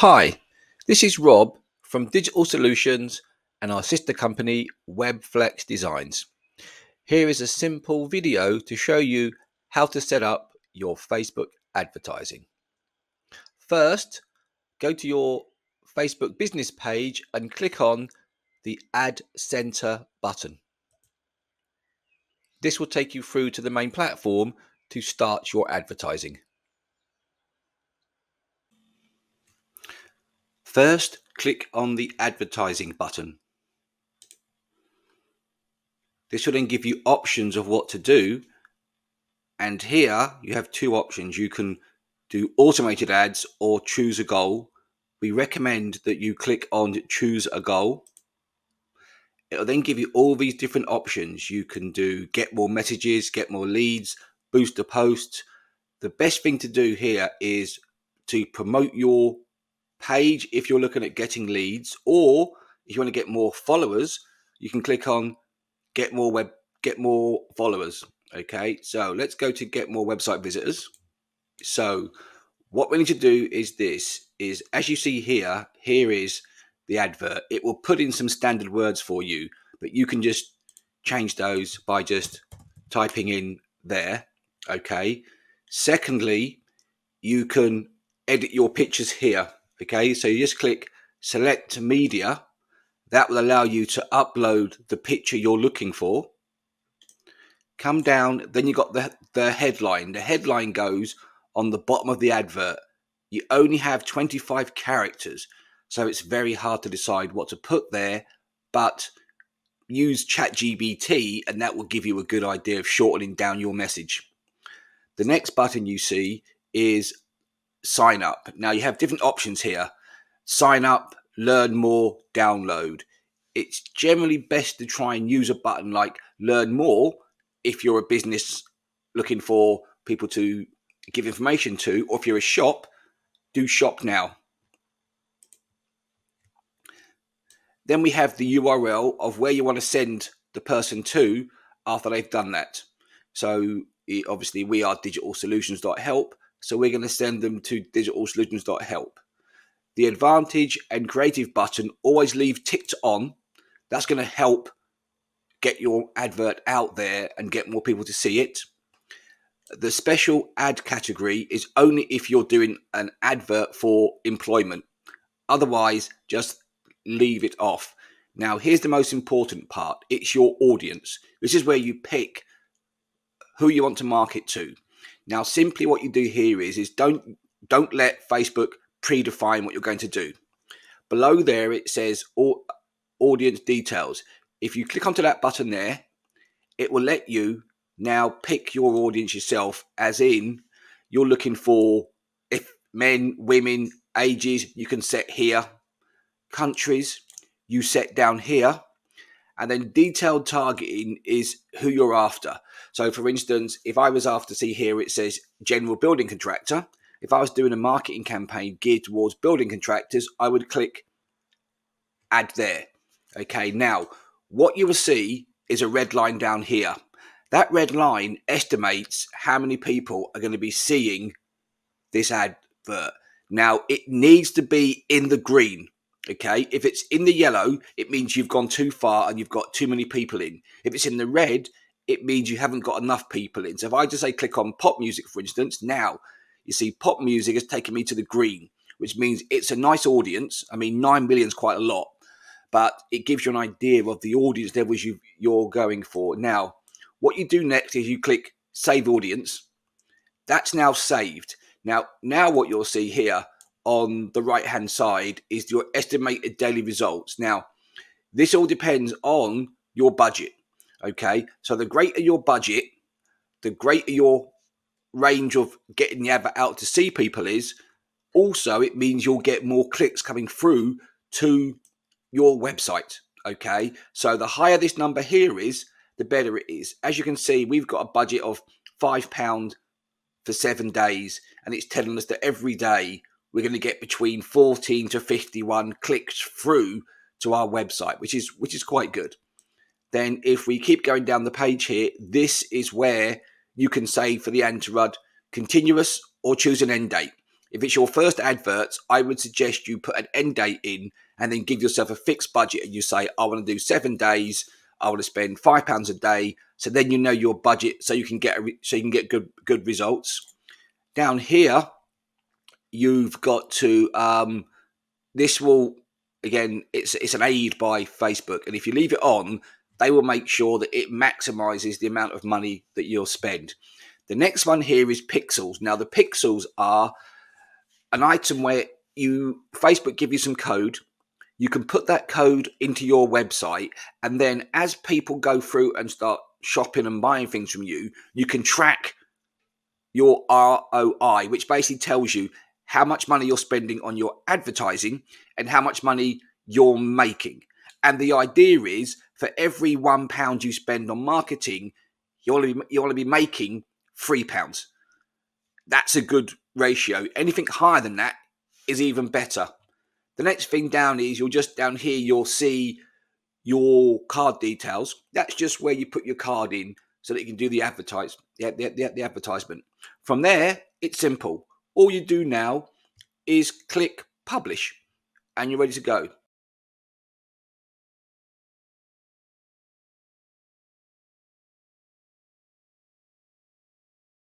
Hi, this is Rob from Digital Solutions and our sister company WebFlex Designs. Here is a simple video to show you how to set up your Facebook advertising. First, go to your Facebook business page and click on the Ad Center button. This will take you through to the main platform to start your advertising. First, click on the advertising button. This will then give you options of what to do. And here you have two options. You can do automated ads or choose a goal. We recommend that you click on choose a goal. It'll then give you all these different options. You can do get more messages, get more leads, boost a post. The best thing to do here is to promote your page if you're looking at getting leads, or if you want to get more followers, you can click on get more followers. Okay, so let's go to get more website visitors. So what we need to do is as you see here is the advert. It will put in some standard words for you, but you can just change those by just typing in there. Okay. Secondly, you can edit your pictures here. Okay, so you just click select media. That will allow you to upload the picture you're looking for. Come down, then you got the headline. The headline goes on the bottom of the advert. You only have 25 characters, so it's very hard to decide what to put there, but use ChatGPT and that will give you a good idea of shortening down your message. The next button you see is sign up. Now you have different options here. Sign up, learn more, download. It's generally best to try and use a button like learn more if you're a business looking for people to give information to, or if you're a shop, do shop now. Then we have the URL of where you want to send the person to after they've done that. So obviously we are digitalsolutions.help, so we're going to send them to digitalsolutions.help. The advantage and creative button always leave ticked on. That's going to help get your advert out there and get more people to see it. The special ad category is only if you're doing an advert for employment. Otherwise, just leave it off. Now, here's the most important part. It's your audience. This is where you pick who you want to market to. Now, simply what you do here is don't let Facebook predefine what you're going to do. Below there, it says audience details. If you click onto that button there, it will let you now pick your audience yourself, as in you're looking for if men, women, ages, you can set here. Countries, you set down here. And then detailed targeting is who you're after. So for instance, if I was after, see here, it says general building contractor. If I was doing a marketing campaign geared towards building contractors, I would click add there. Okay, now what you will see is a red line down here. That red line estimates how many people are going to be seeing this advert. Now it needs to be in the green. Okay, if it's in the yellow, it means you've gone too far and you've got too many people in. If it's in the red, it means you haven't got enough people in. So if I just say click on pop music, for instance, now you see pop music has taken me to the green, which means it's a nice audience. I mean, 9 million is quite a lot, but it gives you an idea of the audience levels you're going for. Now, what you do next is you click save audience. That's now saved. Now what you'll see here on the right hand side is your estimated daily results. Now, this all depends on your budget. Okay, so the greater your budget, the greater your range of getting the advert out to see people is. Also, it means you'll get more clicks coming through to your website. Okay, so the higher this number here is, the better it is. As you can see, we've got a budget of £5 for 7 days, and it's telling us that every day we're going to get between 14 to 51 clicks through to our website, which is quite good. Then if we keep going down the page here, this is where you can say for the ad to run continuous or choose an end date. If it's your first advert, I would suggest you put an end date in and then give yourself a fixed budget, and you say, I want to do 7 days, I want to spend £5 a day. So then you know your budget, so you can get good results. Down here, you've got to this will, again, it's an aid by Facebook, and if you leave it on, they will make sure that it maximizes the amount of money that you'll spend. The next one here is pixels. Now the pixels are an item where Facebook give you some code. You can put that code into your website, and then as people go through and start shopping and buying things from you, you can track your ROI, which basically tells you how much money you're spending on your advertising and how much money you're making. And the idea is, for every £1 you spend on marketing, you want to be making £3. That's a good ratio. Anything higher than that is even better. The next thing down is down here, you'll see your card details. That's just where you put your card in so that you can do the advertisement. From there, it's simple. All you do now is click publish and you're ready to go.